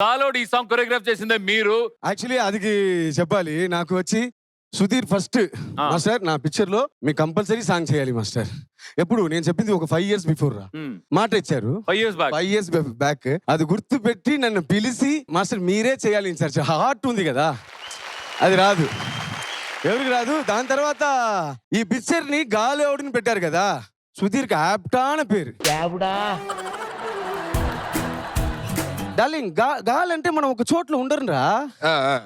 గాలోడు ఈ song choreograph చేసిందే మీరు. యాక్చువల్లీ అది చెప్పాలి, నాకు వచ్చి సుధీర్ ఫస్ట్ మాస్టర్ నా పిక్చర్ లో మీరు కంపల్సరీ సాంగ్ చేయాలి మాస్టర్. ఎప్పుడు నేను చెప్పింది ఒక 5 years బిఫోర్ రా మాట ఇచ్చారు. 5 years బ్యాక్ అది గుర్తు పెట్టి నన్ను పిలిచి మాస్టర్ మీరే చేయాలి సార్. హార్ట్ ఉంది కదా, అది రాదు, ఎవరికి రాదు. దాని తర్వాత ఈ పిక్చర్ ని గాలోడిని పెట్టారు కదా, సుధీర్ కి ఆప్టాన పేరు డార్లింగ్. గాలంటే మనం ఒక చోట్ల ఉండరురా,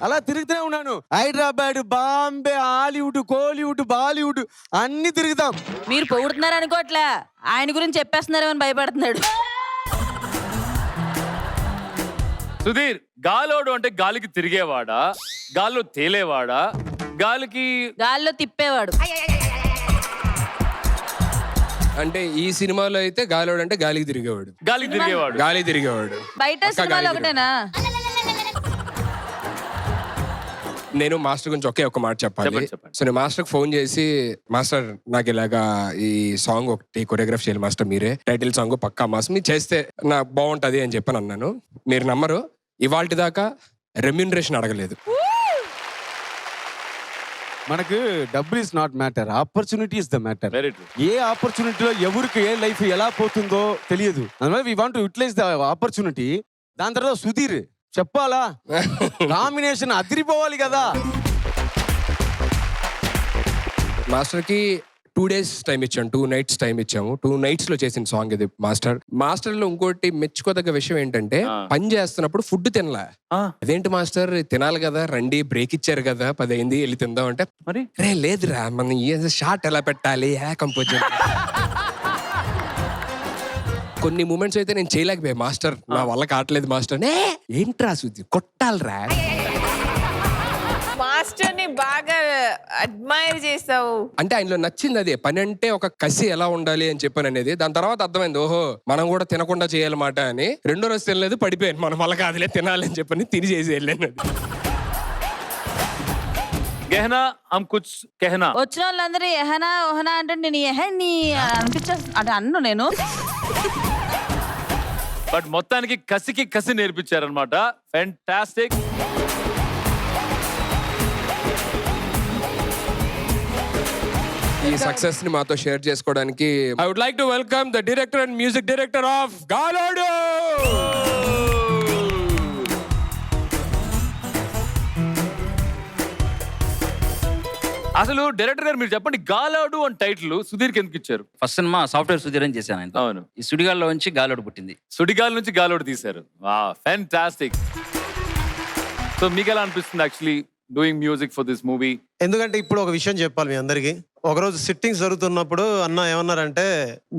అలా తిరుగుతూనే ఉన్నాను. హైదరాబాద్, బాంబే, హాలీవుడ్, కోలీవుడ్, బాలీవుడ్ అన్ని తిరుగుతాం. మీరు పొగుడుతున్నారు అనుకోవట్లే, ఆయన గురించి చెప్పేస్తున్నారేమని భయపడుతున్నాడు. సుధీర్, గాలోడు అంటే గాలికి తిరిగేవాడా, గాల్లో తేలేవాడా, గాల్లో తిప్పేవాడు? అంటే ఈ సినిమాలో అయితే గాలోడు అంటే గాలికి తిరిగేవాడు. బయట సినిమాలో ఒకటేనా? నేను మాస్టర్ గురించి ఒక మాట చెప్పాలి. సో నేను మాస్టర్ ఫోన్ చేసి, మాస్టర్ నాకు ఇలాగా ఈ సాంగ్ ఒకటి కొరియోగ్రాఫ్ చేయాలి మాస్టర్, మీరే టైటిల్ సాంగ్ పక్కా మాస్టర్ మీరు చేస్తే నాకు బాగుంటది అని చెప్పని అన్నాను. మీరు నమ్మరు, ఇవాల్టి దాకా రెమ్యూనరేషన్ అడగలేదు. మనకు డబ్బులు is not matter, opportunity is the matter. ఏ ఆపర్చునిటీలో ఎవరికి ఏ లైఫ్ ఎలా పోతుందో తెలియదు. అందువల్ల we want to utilise the opportunity. దాని తర్వాత సుధీర్ చెప్పాలా, కాంబినేషన్ అదిరిపోవాలి కదా. మాస్టర్ కి 2 days టైం ఇచ్చాము, 2 nights టైం ఇచ్చాము. 2 nights లో చేసిన సాంగ్ ఇది. మాస్టర్ లో ఇంకోటి మెచ్చుకోదగ్గ విషయం ఏంటంటే, పని చేస్తున్నప్పుడు ఫుడ్ తినలా. అదేంటి మాస్టర్ తినాలి కదా, రండి బ్రేక్ ఇచ్చారు కదా, 10 అయింది వెళ్ళి తిందాం అంటే, మరి రే లేదురా మనం షార్ట్ ఎలా పెట్టాలి కంపోజర్. కొన్ని మూమెంట్స్ అయితే నేను చేయలేకపోయా. మాస్టర్ నా వల్ల కావట్లేదు మాస్టర్. ఏంట్రా సుధి కొట్టాలరా. మాస్టర్ ని బాగా అడ్మైర్ చేసావు అంటే ఆయనలో నచ్చింది అదే, పని అంటే ఒక కసి ఎలా ఉండాలి అని చెప్పాను అనేది. దాని తర్వాత అర్థమైంది, ఓహో మనం కూడా తినకుండా చేయాలన్నమాట అని. రెండో రోజు తినలేదు, పడిపోయాను. మనం వల్ల కాదులే తినాలని చెప్పని తిని చేసి వెళ్ళాను. వచ్చిన వాళ్ళందరూ ఎహనా ఓహనా అంటే నేను ఎహని అంటే అన్ను నేను. బట్ మొత్తానికి కసి నేర్పించారనమాట. ఫెంటాస్టిక్. ఈ సక్సెస్ ని మాతో షేర్ చేసుకోవడానికి I would like to welcome the director and music director of Galodu. అసలు డైరెక్టర్ గారు మీరు చెప్పండి, గాలోడు అని టైటిల్ సుధీర్కి ఎందుకు ఇచ్చారు? ఫస్ట్ సినిమా సాఫ్ట్వేర్ సుధీర్ అని చేశాను ఆయన. అవును. ఈ సుడిగాల్లో నుంచి గాలోడు పుట్టింది. సుడిగాల్ నుంచి గాలోడు తీశారు. ఫెంటాస్టిక్. సో మీకు ఎలా అనిపిస్తుంది actually doing music for this movie? ఎందుకంటే ఇప్పుడు ఒక విషయం చెప్పాలి మీ అందరికి. ఒకరోజు సిట్టింగ్స్ జరుగుతున్నప్పుడు అన్న ఏమన్నారంటే,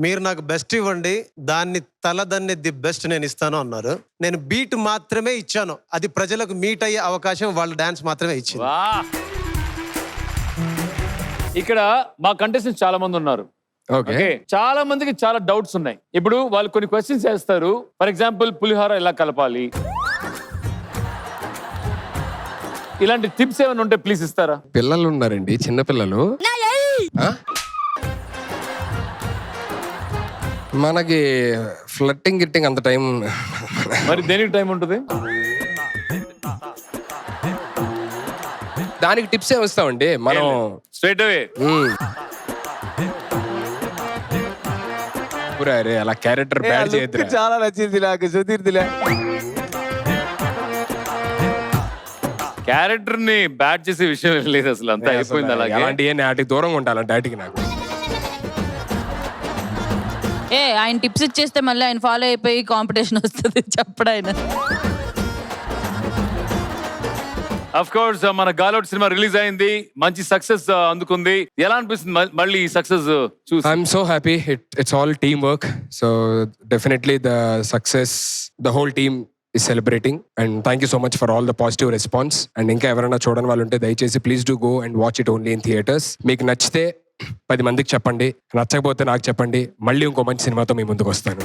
మీరు నాకు బెస్ట్ ఇవ్వండి, దాన్ని తలదన్ని ది బెస్ట్ నేను ఇస్తాను అన్నారు. నేను బీట్ మాత్రమే ఇచ్చాను, అది ప్రజలకు మీట్ అయ్యే అవకాశం వాళ్ళ డాన్స్ మాత్రమే ఇచ్చింది. ఇక్కడ మా కంటెస్టెంట్స్ చాలా మంది ఉన్నారు. ఓకే, చాలా మందికి చాలా డౌట్స్ ఉన్నాయి. ఇప్పుడు వాళ్ళు కొన్ని క్వశ్చన్స్ వేస్తారు. ఫర్ ఎగ్జాంపుల్, పులిహోర ఎలా కలపాలి, ఇలాంటి టిప్స్ ఏమైనా ఉంటే ప్లీజ్ ఇస్తారా? పిల్లలు ఉన్నారండి, చిన్న పిల్లలు. మనకి ఫ్లట్టింగ్ గిట్టింగ్ అంత టైం. మరి దేనికి టైం ఉంటుంది? దానికి టిప్స్ ఏ వస్తామండి మనం స్ట్రైట్ అవే. అలా క్యారెక్టర్ బ్యాడ్ చేయొద్దు. చాలా నచ్చింది నాకు సుధీర్దిలే. క్యారెక్టర్ ని బ్యాడ్ చేసే విషయం లేదు అసలు, అంతా అయిపోయింది. అలాగే అలాంటి నాటికి దూరంగా ఉండాలంటే వాటికి నాకు. ఆయన టిప్స్ ఇచ్చేస్తే మళ్ళీ ఆయన ఫాలో అయిపోయి కాంపిటీషన్ వస్తుంది చెప్పడు ఆయన. అఫ్ కోర్స్ మన గాలోడ్ సినిమా రిలీజ్ అయింది, మంచి సక్సెస్ అందుకుంది. ఎలా అనిపిస్తుంది మళ్ళీ ఈ సక్సెస్ చూసి? I'm so happy. It's all team work. So definitely the success the whole team is celebrating, and thank you so much for all the positive response. And ఇంకా ఎవరైనా చూడని వాళ్ళు ఉంటే దయచేసి please do go and watch it only in theatres. మీకు నచ్చితే 10 మందికి చెప్పండి, నచ్చకపోతే నాకు చెప్పండి. మళ్ళీ ఇంకో మంచి సినిమాతో మీ ముందుకు వస్తాను.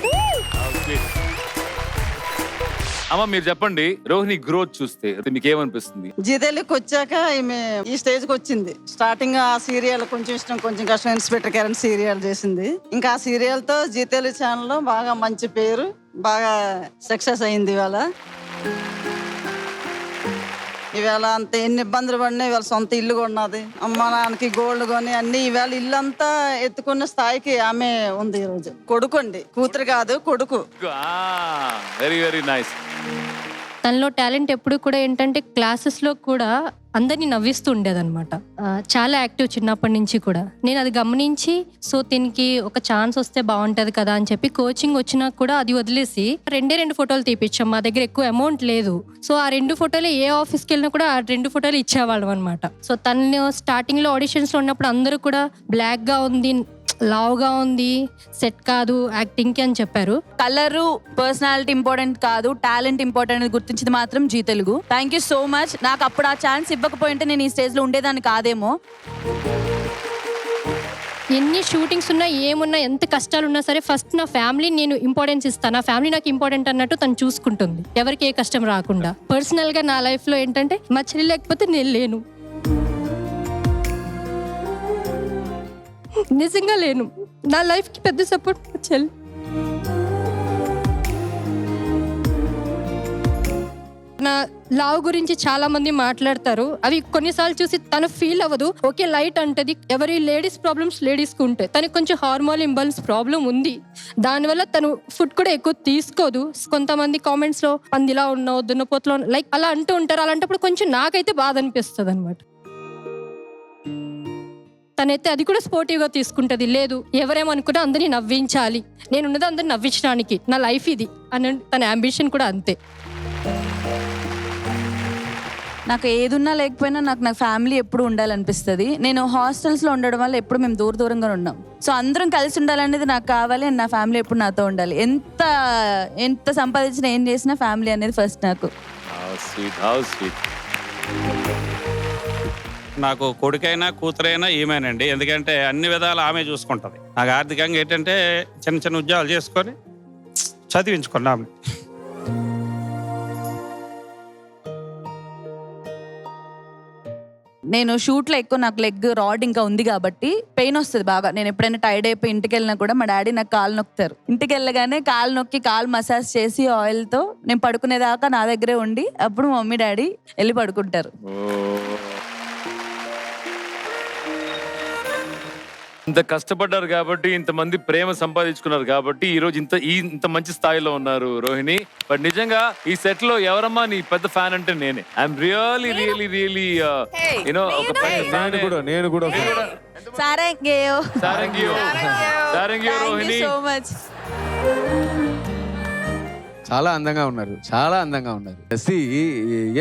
అమ్మ మీరు చెప్పండి, రోహిణి గ్రోత్ చూస్తే మీకు ఏమనిపిస్తుంది? జీతేలికి వచ్చాక ఈమె ఈ స్టేజ్ కి వచ్చింది. స్టార్టింగ్ ఆ సీరియల్ కొంచెం ఇష్టం, కొంచెం కష్టం, ఇన్స్పెక్టర్ కిరణ్ సీరియల్ చేసింది. ఇంకా ఆ సీరియల్ తో జీతేలి ఛానల్ లో బాగా మంచి పేరు, బాగా సక్సెస్ అయింది. ఇవాళ ఈవేళ అంత ఎన్ని ఇబ్బందులు పడినా ఇవాళ సొంత ఇల్లు కొన్నది, అమ్మ నాన్నకి గోల్డ్ కొని అన్ని ఈవేళ ఇల్లంతా ఎత్తుకున్న స్థాయికి ఆమె ఉంది ఈరోజు. కొడుకండి, కూతురు కాదు కొడుకు. Very very nice. తనలో టాలెంట్ ఎప్పుడు కూడా ఏంటంటే క్లాసెస్లో కూడా అందరినీ నవ్విస్తూ ఉండేదన్నమాట. చాలా యాక్టివ్ చిన్నప్పటి నుంచి కూడా. నేను అది గమనించి సో దీనికి ఒక ఛాన్స్ వస్తే బాగుంటుంది కదా అని చెప్పి కోచింగ్ వచ్చినా కూడా అది వదిలేసి 2 ఫోటోలు తీపిచ్చాం. మా దగ్గర ఎక్కువ అమౌంట్ లేదు. సో ఆ 2 ఫోటోలు ఏ ఆఫీస్కి వెళ్ళినా కూడా ఆ 2 ఫోటోలు ఇచ్చేవాళ్ళం అనమాట. సో తను స్టార్టింగ్లో ఆడిషన్స్లో ఉన్నప్పుడు అందరూ కూడా బ్లాక్గా ఉంది, లావుగా ఉంది, సెట్ కాదు యాక్టింగ్కి అని చెప్పారు. కలరు పర్సనాలిటీ ఇంపార్టెంట్ కాదు, టాలెంట్ ఇంపార్టెంట్ అని గుర్తించింది మాత్రం Zee Telugu. Thank you so much. నాకు అప్పుడు ఆ ఛాన్స్ ఇవ్వకపోయింటే నేను ఈ స్టేజ్లో ఉండేదాన్ని కాదేమో. ఎన్ని షూటింగ్స్ ఉన్నా ఏమున్నా ఎంత కష్టాలు ఉన్నా సరే ఫస్ట్ నా ఫ్యామిలీ నేను ఇంపార్టెన్స్ ఇస్తాను, నా ఫ్యామిలీ నాకు ఇంపార్టెంట్ అన్నట్టు తను చూసుకుంటుంది, ఎవరికి ఏ కష్టం రాకుండా. పర్సనల్గా నా లైఫ్లో ఏంటంటే మా చెల్లి లేకపోతే నేను లేను, నిజంగా లేను. నా లైఫ్కి పెద్ద సపోర్ట్ మా చెల్లి. నా లావ్ గురించి చాలా మంది మాట్లాడతారు, అవి కొన్నిసార్లు చూసి తను ఫీల్ అవ్వదు. ఓకే లైట్ అంటది, ఎవరి లేడీస్ ప్రాబ్లమ్స్ లేడీస్కి ఉంటాయి. తనకి కొంచెం హార్మోన్ ఇంబాలెన్స్ ప్రాబ్లం ఉంది, దానివల్ల తను ఫుడ్ కూడా ఎక్కువ తీసుకోదు. కొంతమంది కామెంట్స్లో పందిలా ఉన్నావు, దున్నపోతలో లైక్ అలా అంటూ ఉంటారు. అలాంటప్పుడు కొంచెం నాకైతే బాధ అనిపిస్తుంది అనమాట. తనైతే అది కూడా స్పోర్టివ్గా తీసుకుంటుంది. లేదు ఎవరేమనుకున్నా అందరినీ నవ్వించాలి, నేను ఉన్నది అందరిని నవ్వించడానికి, నా లైఫ్ ఇది అని తన అంబిషన్ కూడా అంతే. నాకు ఏదున్నా లేకపోయినా నాకు నా ఫ్యామిలీ ఎప్పుడు ఉండాలనిపిస్తుంది. నేను హాస్టల్స్లో ఉండడం వల్ల ఎప్పుడు మేము దూరంగా ఉన్నాం. సో అందరం కలిసి ఉండాలనేది నాకు కావాలి, అండ్ నా ఫ్యామిలీ ఎప్పుడు నాతో ఉండాలి. ఎంత సంపాదించినా ఏం చేసినా ఫ్యామిలీ అనేది ఫస్ట్ నాకు. నాకు కొడుకైనా కూతురైనా ఏమేనండి, ఎందుకంటే అన్ని విధాలు ఆమె చూసుకుంటుంది. నాకు ఆర్థికంగా ఏంటంటే చిన్న చిన్న ఉద్యోగాలు చేసుకొని చదివించుకున్నాము. నేను షూట్లో ఎక్కువ నాకు లెగ్ రాడ్ ఇంకా ఉంది కాబట్టి పెయిన్ వస్తుంది బాగా. నేను ఎప్పుడైనా టైర్డ్ అయిపోయి ఇంటికి వెళ్ళినా కూడా మా డాడీ నాకు కాలు నొక్కుతారు. ఇంటికి వెళ్ళగానే కాలు నొక్కి కాలు మసాజ్ చేసి ఆయిల్తో నేను పడుకునేదాకా నా దగ్గరే ఉండి అప్పుడు మమ్మీ డాడీ వెళ్ళి పడుకుంటారు. ఇంత కష్టపడ్డారు కాబట్టి, ఇంతమంది ప్రేమ సంపాదించుకున్నారు కాబట్టి ఈ రోజు ఇంత మంచి స్థాయిలో ఉన్నారు రోహిణి. బట్ నిజంగా ఈ సెట్ లో ఎవరమ్మా నీ పెద్ద ఫ్యాన్ అంటే నేనే. I'm really really really you know ఒక పెద్ద ఫ్యాన్. నేను కూడా సారంగియో రోహిణి. So much. చాలా అందంగా ఉన్నారు, చాలా అందంగా ఉన్నారు.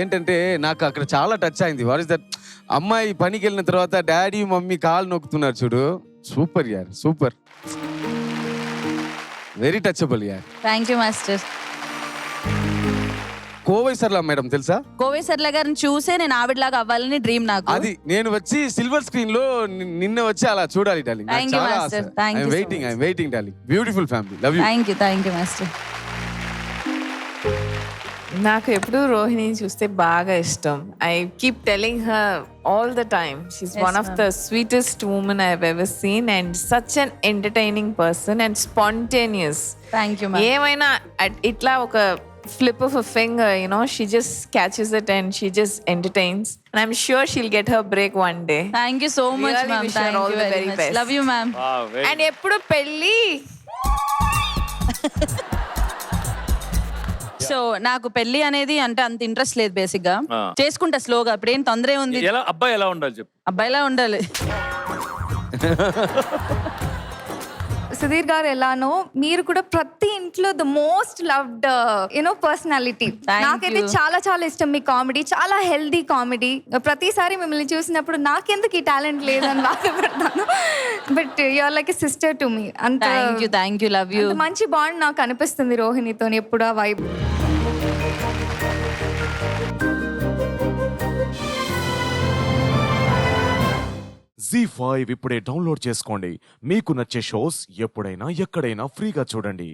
ఏంటంటే నాకు అక్కడ చాలా టచ్ అయింది. వాట్ ఇస్ దట్, అమ్మాయి పనికి వెళ్ళిన తర్వాత డాడీ మమ్మీ కాలు నొక్కుతున్నారు చూడు. సూపర్ యార్, సూపర్, వెరీ టచబుల్ యార్. Thank you master. Kovai Sarala madam తెలుసా? కోవై సర్లా గారిని చూసే నేను ఆవిడలాగా అవ్వాలని డ్రీమ్ నాకు. అది నేను వచ్చి సిల్వర్ స్క్రీన్ లో నిన్న వచ్చి అలా చూడాలి darling. Thank you, master. Thank you so much. I'm waiting darling. Beautiful family, love you. Thank you master. నాకు ఎప్పుడు రోహిణిని చూస్తే బాగా ఇష్టం. I keep telling her all the time she is one of the sweetest women I have ever seen and such an entertaining person and spontaneous. Thank you. ఏమైనా ఇట్లా ఒక flip of a finger, you know, she just catches it and she just entertains, and I'm sure she'll get her break one day. Thank you so much, Really ma'am. wish her Thank all you the very very much. best. Love you, ma'am. Wow, very And eppudu pelli. So నాకు పెళ్లి అనేది అంటే అంత interest లేదు basic గా. చేసుకుంటా స్లోగా, ఇప్పుడు ఏం తొందర ఉంది. అబ్బాయి ఎలా ఉండాలి చెప్పు? అబ్బాయిలా ఉండాలి. సుధీర్ గారు ఎలానో మీరు కూడా ప్రతి ఇంట్లో the most loved you know personality. నాకైతే చాలా చాలా ఇష్టం మీ కామెడీ, చాలా హెల్దీ కామెడీ. ప్రతిసారి మిమ్మల్ని చూసినప్పుడు నాకెందుకు ఈ టాలెంట్ లేదని బాధపడతాను. But you are like a sister to me. అంత థ్యాంక్ యూ లవ్ యూ. మంచి బాండ్ నాకు అనిపిస్తుంది రోహిణితో ఎప్పుడు ఆ వైబ్. ZEE5 ఇప్పుడే డౌన్లోడ్ చేసుకోండి. మీకు నచ్చే షోస్ ఎప్పుడైనా ఎక్కడైనా ఫ్రీగా చూడండి.